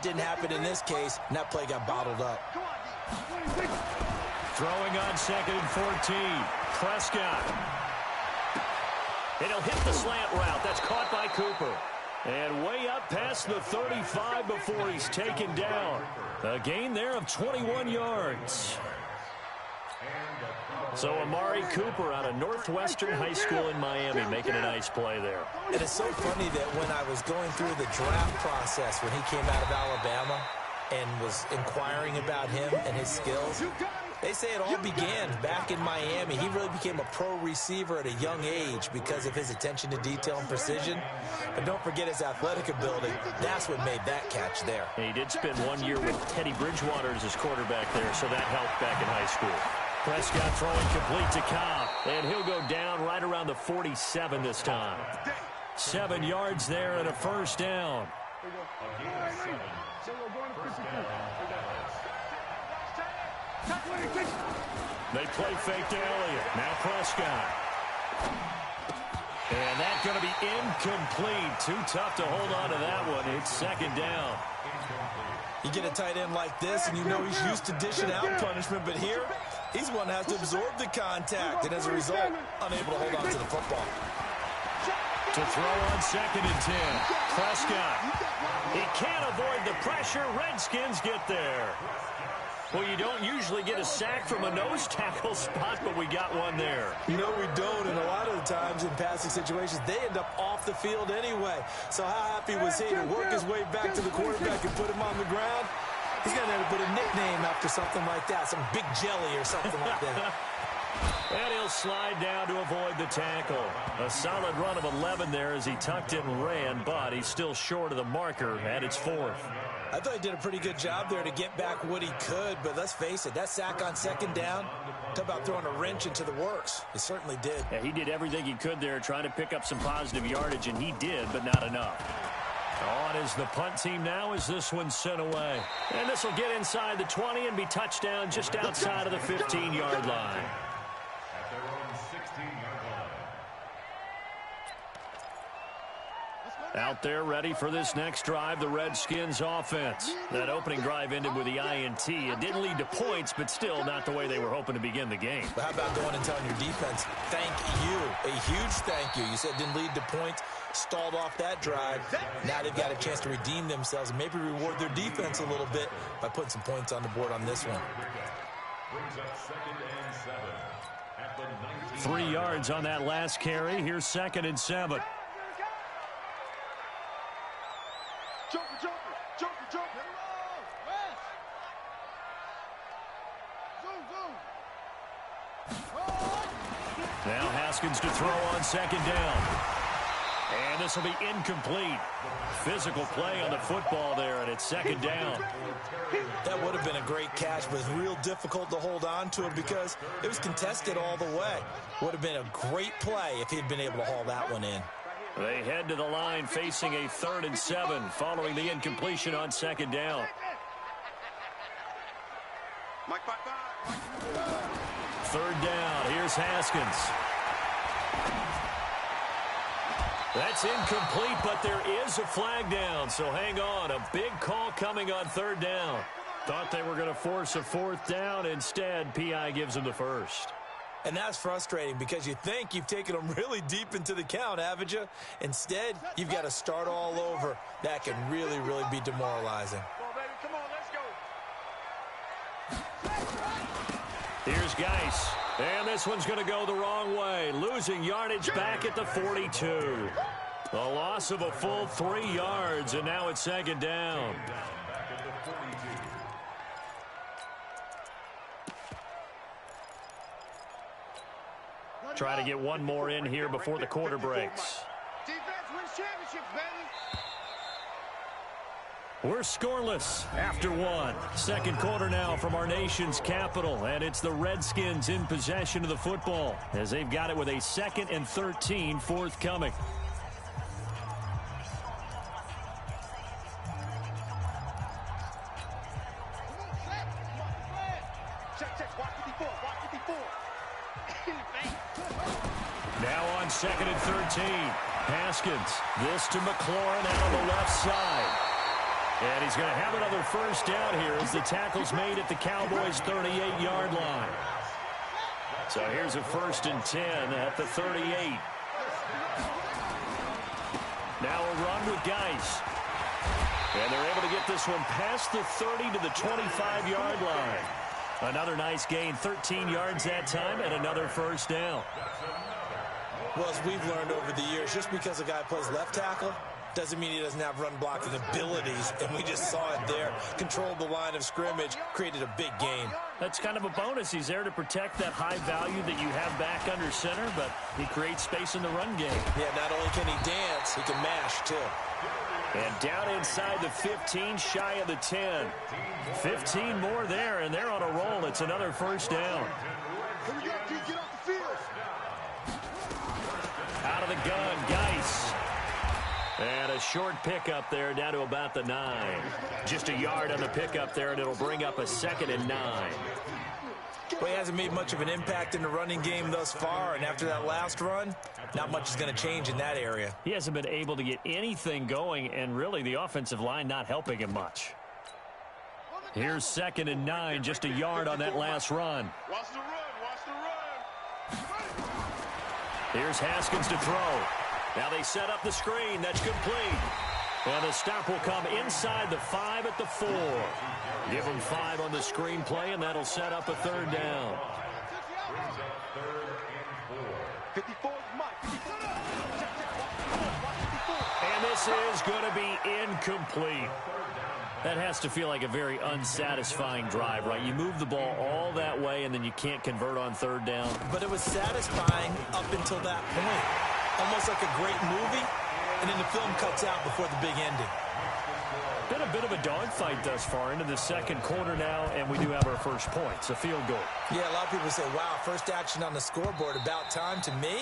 Didn't happen in this case, and that play got bottled up. Throwing on 2nd and 14. Prescott. And he'll hit the slant route. That's caught by Cooper. And way up past the 35 before he's taken down. A gain there of 21 yards. So Amari Cooper out of Northwestern High School in Miami making a nice play there. And it's so funny that when I was going through the draft process when he came out of Alabama and was inquiring about him and his skills, they say it all began back in Miami. He really became a pro receiver at a young age because of his attention to detail and precision. But don't forget his athletic ability. That's what made that catch there. And he did spend 1 year with Teddy Bridgewater as his quarterback there, so that helped back in high school. Prescott throwing complete to Cobb, and he'll go down right around the 47 this time. 7 yards there and a first down. They play fake to Elliott. Now Prescott. And that's going to be incomplete. Too tough to hold on to that one. It's 2nd down. You get a tight end like this, and you know he's used to dishing out punishment, but here, he's one that has to absorb the contact, and as a result, unable to hold on to the football. To throw on 2nd and 10. Prescott. He can't avoid the pressure. Redskins get there. Well, you don't usually get a sack from a nose tackle spot, but we got one there. No, we don't, and a lot of the times in passing situations, they end up off the field anyway. So how happy was he to work his way back to the quarterback and put him on the ground? He's going to have to put a nickname after something like that, some Big Jelly or something like that. And he'll slide down to avoid the tackle. A solid run of 11 there as he tucked it and ran, but he's still short of the marker at its 4th. I thought he did a pretty good job there to get back what he could, but let's face it, that sack on 2nd down, talk about throwing a wrench into the works. He certainly did. Yeah, he did everything he could there trying to pick up some positive yardage, and he did, but not enough. On is the punt team now as this one's sent away. And this will get inside the 20 and be touchdown just outside of the 15-yard line. Out there ready for this next drive, the Redskins offense. That opening drive ended with the INT. It didn't lead to points, but still not the way they were hoping to begin the game. But how about going and telling your defense, thank you, a huge thank you. You said it didn't lead to points, stalled off that drive. Now they've got a chance to redeem themselves and maybe reward their defense a little bit by putting some points on the board on this one. 3 yards on that last carry. Here's 2nd and 7. Now Haskins to throw on 2nd down. And this will be incomplete. Physical play on the football there, and it's 2nd down. That would have been a great catch, but it's real difficult to hold on to it because it was contested all the way. Would have been a great play if he'd been able to haul that one in. They head to the line facing a 3rd and 7 following the incompletion on 2nd down. 3rd down. Here's Haskins. That's incomplete, but there is a flag down, so hang on. A big call coming on 3rd down. Thought they were going to force a 4th down. Instead, PI gives them the 1st. And that's frustrating because you think you've taken them really deep into the count, haven't you? Instead, you've got to start all over. That can really, really be demoralizing. Here's Geis. And this one's going to go the wrong way. Losing yardage back at the 42. A loss of a full 3 yards, and now it's 2nd down. Try to get one more in here before the quarter breaks. Defense wins championships, baby. We're scoreless after 1. 2nd quarter now from our nation's capital, and it's the Redskins in possession of the football as they've got it with a 2nd and 13 forthcoming. Now on 2nd and 13. Haskins. This to McLaurin out on the left side. And he's going to have another first down here as the tackle's made at the Cowboys' 38-yard line. So here's a 1st and 10 at the 38. Now a run with Geis. And they're able to get this one past the 30 to the 25-yard line. Another nice gain, 13 yards that time, and another first down. Well, as we've learned over the years, just because a guy plays left tackle doesn't mean he doesn't have run blocking abilities, and we just saw it there. Controlled the line of scrimmage, created a big gain. That's kind of a bonus. He's there to protect that high value that you have back under center, but he creates space in the run game. Yeah, not only can he dance, he can mash, too. And down inside the 15, shy of the 10. 15 more there, and they're on a roll. It's another first down. Here we go, Pete. Get off the field. Out of the gun, Geis. And a short pickup there down to about the 9. Just a yard on the pickup there, and it'll bring up a 2nd and 9. Well, he hasn't made much of an impact in the running game thus far, and after that last run, not much is going to change in that area. He hasn't been able to get anything going, and really the offensive line not helping him much. Here's 2nd and 9, just a yard on that last run. Watch the run. Watch the run. Here's Haskins to throw. Now they set up the screen. That's complete. And the stop will come inside the 5 at the 4. Give them 5 on the screen play, and that'll set up a 3rd down. 54 And this is going to be incomplete. That has to feel like a very unsatisfying drive, right? You move the ball all that way, and then you can't convert on 3rd down. But it was satisfying up until that point. Almost like a great movie, and then the film cuts out before the big ending. Been a bit of a dogfight thus far into the 2nd quarter now, and we do have our first points, a field goal. Yeah, a lot of people say, wow, first action on the scoreboard, about time. To me,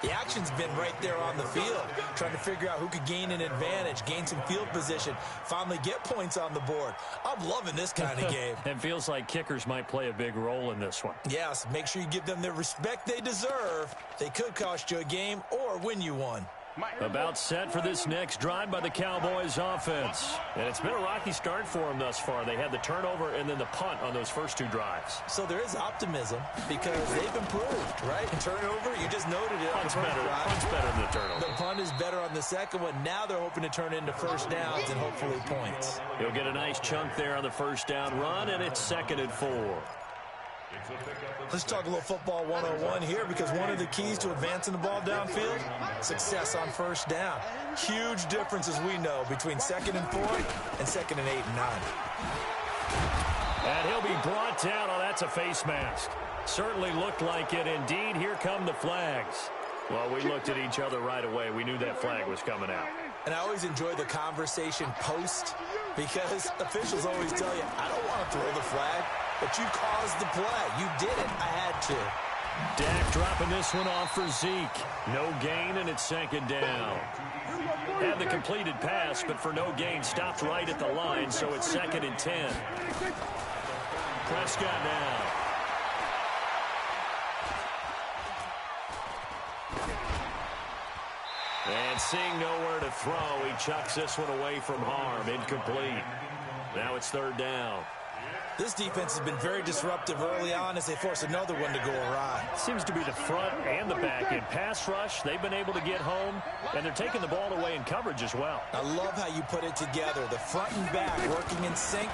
the action's been right there on the field, trying to figure out who could gain an advantage, gain some field position, finally get points on the board. I'm loving this kind of game. It feels like kickers might play a big role in this one. Yes, make sure you give them the respect they deserve. They could cost you a game or win you one. About set for this next drive by the Cowboys offense. And it's been a rocky start for them thus far. They had the turnover and then the punt on those first 2 drives. So there is optimism because they've improved, right? And turnover, you just noted it. Punt's better than the turnover. The punt is better on the second one. Now they're hoping to turn into first downs and hopefully points. He'll get a nice chunk there on the first down run, and it's 2nd and 4. Let's talk a little football 101 here because one of the keys to advancing the ball downfield, success on first down. Huge difference, as we know, between 2nd and 4 and 2nd and 8 and 9. And he'll be brought down. Oh, that's a face mask. Certainly looked like it. Indeed, here come the flags. Well, we looked at each other right away. We knew that flag was coming out. And I always enjoy the conversation post because officials always tell you, I don't want to throw the flag. But you caused the play. You did it. I had to. Dak dropping this one off for Zeke. No gain, and it's 2nd down. Had the completed pass, but for no gain, stopped right at the line, so it's 2nd and 10. Prescott now. And seeing nowhere to throw, he chucks this one away from harm. Incomplete. Now it's 3rd down. This defense has been very disruptive early on as they force another one to go awry. Seems to be the front and the back end. Pass rush, they've been able to get home, and they're taking the ball away in coverage as well. I love how you put it together. The front and back working in sync,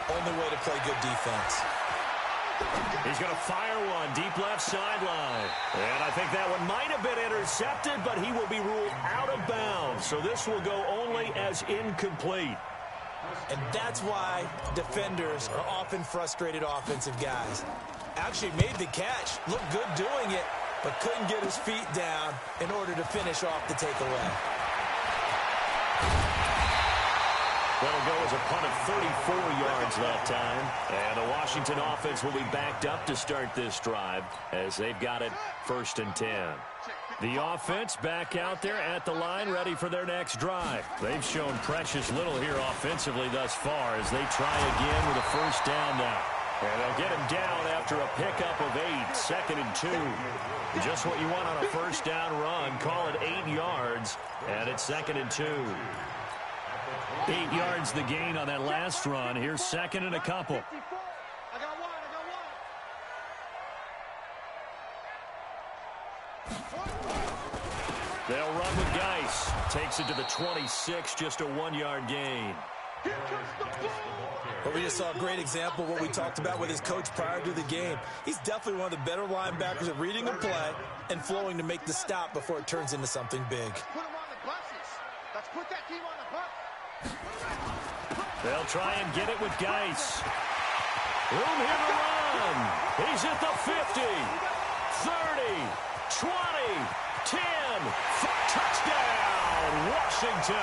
only way to play good defense. He's going to fire one, deep left sideline. And I think that one might have been intercepted, but he will be ruled out of bounds. So this will go only as incomplete. And that's why defenders are often frustrated offensive guys. Actually made the catch, looked good doing it, but couldn't get his feet down in order to finish off the takeaway. That'll go as a punt of 34 yards that time. And the Washington offense will be backed up to start this drive as they've got it 1st and 10. The offense back out there at the line, ready for their next drive. They've shown precious little here offensively thus far as they try again with a first down now. And they'll get him down after a pickup of 8, 2nd and 2. Just what you want on a first down run. Call it 8 yards, and it's 2nd and 2. 8 yards the gain on that last run. Here's second and a couple. I got one. They'll run with Geis. Takes it to the 26, just a 1-yard gain. Here comes the ball. Well, we just saw a great example of what we talked about with his coach prior to the game. He's definitely one of the better linebackers at reading a play and flowing to make the stop before it turns into something big. Put him on the buses. Let's put that team on the bus. They'll try and get it with Geis. Room here to run. He's at the 50, 30, 20, 10. Touchdown, Washington.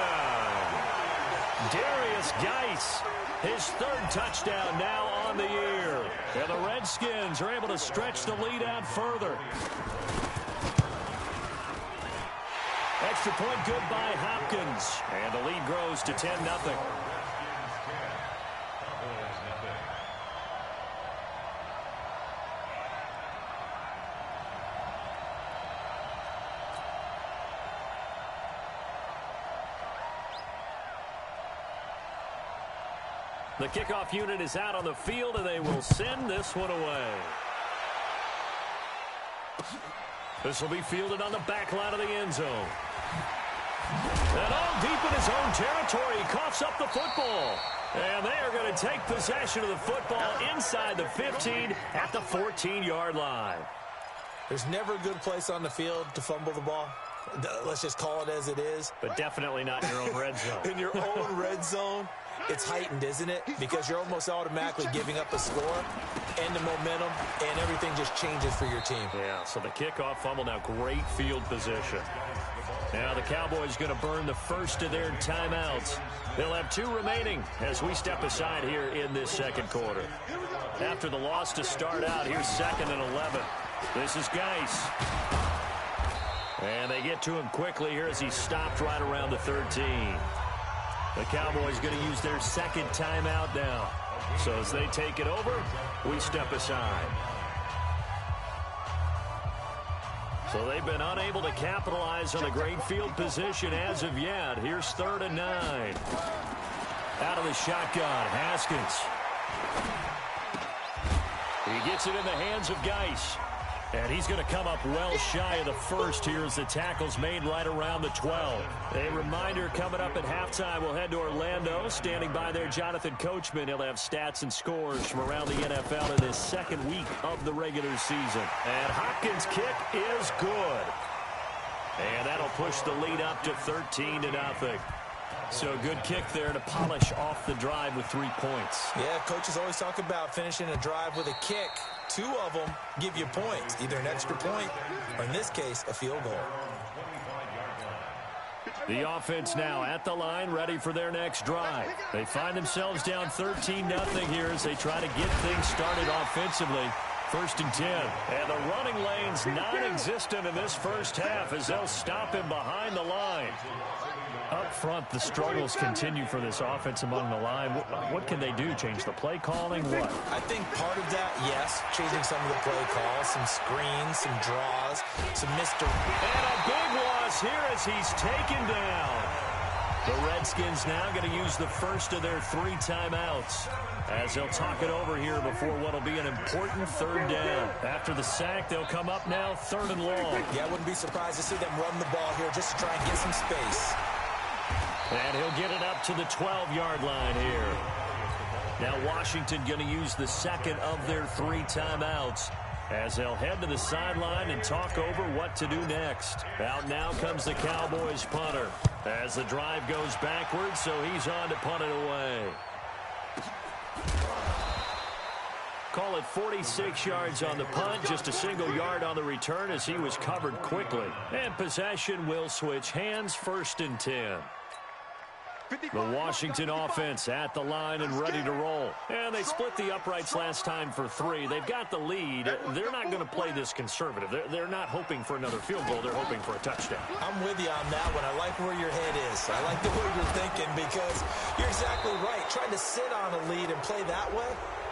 Darius Geis, his third touchdown now on the year. And the Redskins are able to stretch the lead out further. Extra point good by Hopkins. And the lead grows to 10-0. The kickoff unit is out on the field, and they will send this one away. This will be fielded on the back line of the end zone. And all deep in his own territory, he coughs up the football. And they are going to take possession of the football inside the 15 at the 14-yard line. There's never a good place on the field to fumble the ball. Let's just call it as it is. But definitely not in your own red zone. In your own red zone, it's heightened, isn't it? Because you're almost automatically giving up a score and the momentum, and everything just changes for your team. Yeah, so the kickoff fumble, now great field position. Now the Cowboys going to burn the first of their timeouts. They'll have 2 remaining as we step aside here in this second quarter. After the loss to start out, here's second and 11. This is Geis. And they get to him quickly here as he stopped right around the 13. The Cowboys going to use their second timeout now. So as they take it over, we step aside. So they've been unable to capitalize on a great field position as of yet. Here's 3rd and 9. Out of the shotgun, Haskins. He gets it in the hands of Geis. And he's going to come up well shy of the first here as the tackle's made right around the 12. A reminder coming up at halftime, we'll head to Orlando. Standing by there, Jonathan Coachman. He'll have stats and scores from around the NFL in this second week of the regular season. And Hopkins' kick is good. And that'll push the lead up to 13-0. So a good kick there to polish off the drive with 3 points. Yeah, coaches always talk about finishing a drive with a kick. 2 of them give you points, either an extra point or, in this case, a field goal. The offense now at the line, ready for their next drive. They find themselves down 13-0 here as they try to get things started offensively. 1st and 10. And the running lane's non-existent in this first half as they'll stop him behind the line. Up front, the struggles continue for this offense among the line. What can they do? Change the play calling? What? I think part of that, yes, changing some of the play calls, some screens, some draws, some misdirection. And a big loss here as he's taken down. The Redskins now going to use the first of their 3 timeouts as they'll talk it over here before what will be an important 3rd down. After the sack, they'll come up now 3rd and long. Yeah, I wouldn't be surprised to see them run the ball here just to try and get some space. And he'll get it up to the 12-yard line here. Now Washington going to use the second of their 3 timeouts as they'll head to the sideline and talk over what to do next. Out now comes the Cowboys punter as the drive goes backwards, so he's on to punt it away. Call it 46 yards on the punt, just a single yard on the return as he was covered quickly. And possession will switch hands, 1st and 10. The Washington offense at the line and ready to roll. And they split the uprights last time for 3. They've got the lead. They're not going to play this conservative. They're not hoping for another field goal. They're hoping for a touchdown. I'm with you on that one. I like where your head is. I like the way you're thinking because you're exactly right. Trying to sit on a lead and play that way,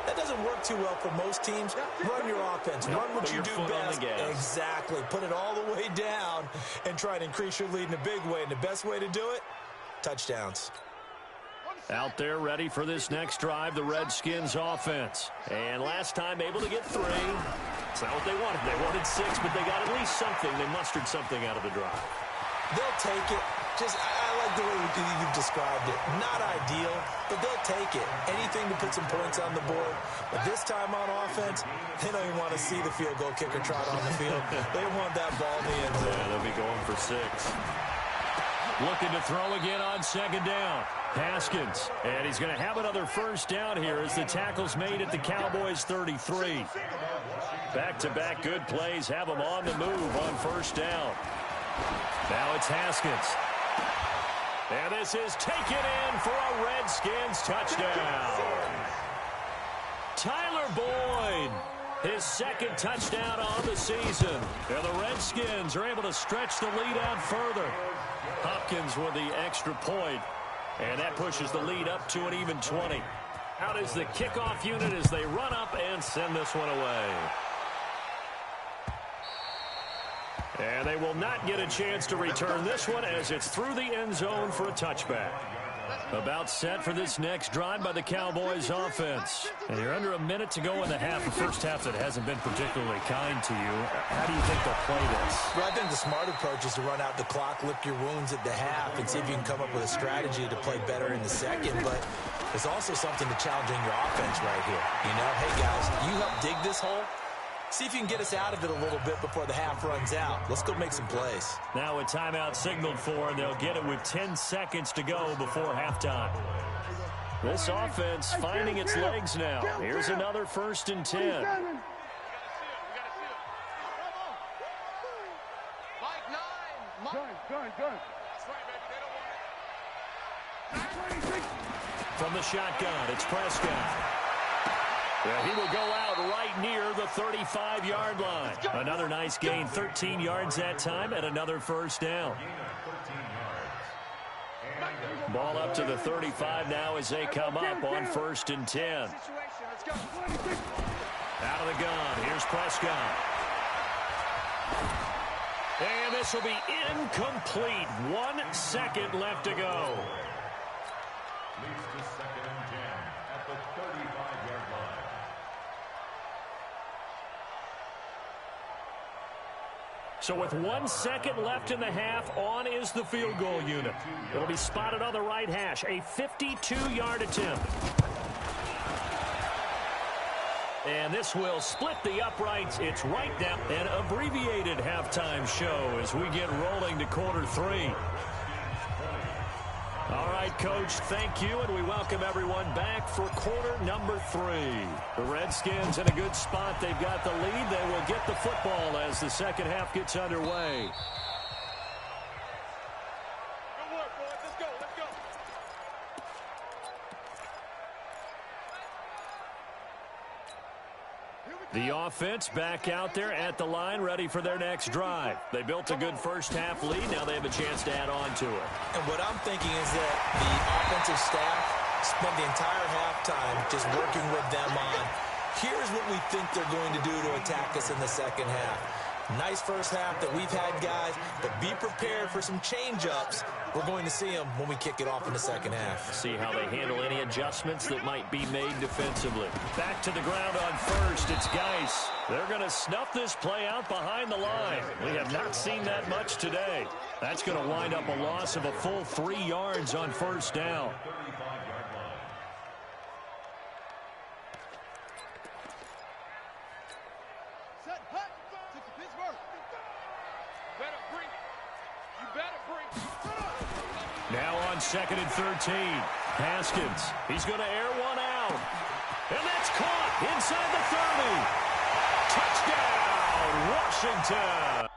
that doesn't work too well for most teams. Run your offense. Run what you do best. Exactly. Put it all the way down and try to increase your lead in a big way. And the best way to do it, touchdowns. Out there ready for this next drive, the Redskins offense. And last time able to get 3. It's not what they wanted. They wanted 6, but they got at least something. They mustered something out of the drive. They'll take it. I like the way you've described it. Not ideal, but they'll take it. Anything to put some points on the board. But this time on offense, they don't even want to see the field goal kicker trot on the field. They want that ball in the end zone. Yeah, they'll be going for 6. Looking to throw again on second down. Haskins. And he's going to have another first down here as the tackle's made at the Cowboys 33. Back-to-back good plays have them on the move on first down. Now it's Haskins. And this is taken in for a Redskins touchdown. Tyler Boyd, his second touchdown on the season. And the Redskins are able to stretch the lead out further. Hopkins with the extra point, and that pushes the lead up to an even 20. Out is the kickoff unit as they run up and send this one away. And they will not get a chance to return this one as it's through the end zone for a touchback. About set for this next drive by the Cowboys offense. And you're under a minute to go in the half. The first half that hasn't been particularly kind to you. How do you think they'll play this? Well, I think the smart approach is to run out the clock, lick your wounds at the half, and see if you can come up with a strategy to play better in the second. But there's also something to challenging your offense right here. You know, hey, guys, you help dig this hole. See if you can get us out of it a little bit before the half runs out. Let's go make some plays. Now a timeout signaled for, and they'll get it with 10 seconds to go before halftime. This offense finding its legs now. Here's another 1st and 10. From the shotgun, it's Prescott. Well, he will go out right near the 35-yard line. Another nice gain, 13 yards that time, and another first down. Ball up to the 35 now as they come up on 1st and 10. Out of the gun, here's Prescott. And this will be incomplete. 1 second left to go. Leads to 2nd and 10 at the 35-yard line. So with 1 second left in the half, on is the field goal unit. It'll be spotted on the right hash. A 52-yard attempt. And this will split the uprights. It's right down. An abbreviated halftime show as we get rolling to quarter 3. All right, Coach, thank you, and we welcome everyone back for quarter number 3. The Redskins in a good spot. They've got the lead. They will get the football as the second half gets underway. Good work, boys. Let's go. Let's go. The offense back out there at the line, ready for their next drive. They built a good first half lead. Now they have a chance to add on to it. And what I'm thinking is that the offensive staff spent the entire halftime just working with them on, here's what we think they're going to do to attack us in the second half. Nice first half that we've had, guys, but be prepared for some change-ups. We're going to see them when we kick it off in the second half. See how they handle any adjustments that might be made defensively. Back to the ground on first. It's Geis. They're going to snuff this play out behind the line. We have not seen that much today. That's going to wind up a loss of a full 3 yards on first down. Now on 2nd and 13. Haskins. He's going to air one out. And that's caught inside the 30. Touchdown, Washington.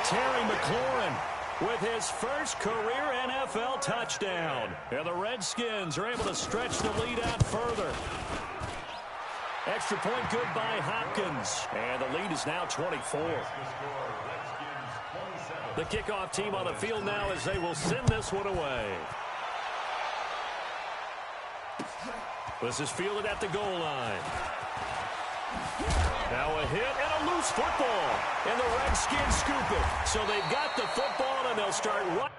Terry McLaurin with his first career NFL touchdown. And the Redskins are able to stretch the lead out further. Extra point good by Hopkins. And the lead is now 24. The kickoff team on the field now as they will send this one away. This is fielded at the goal line. Now a hit and a loose football. And the Redskins scoop it. So they've got the football, and they'll start right.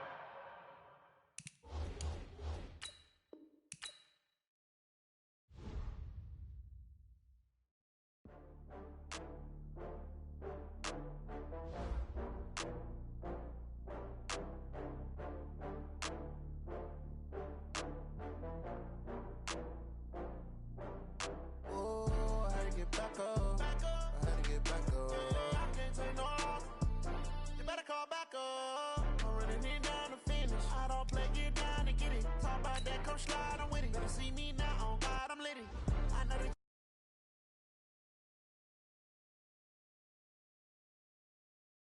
Slide, I'm with it. Better see me now, on God, I'm litty.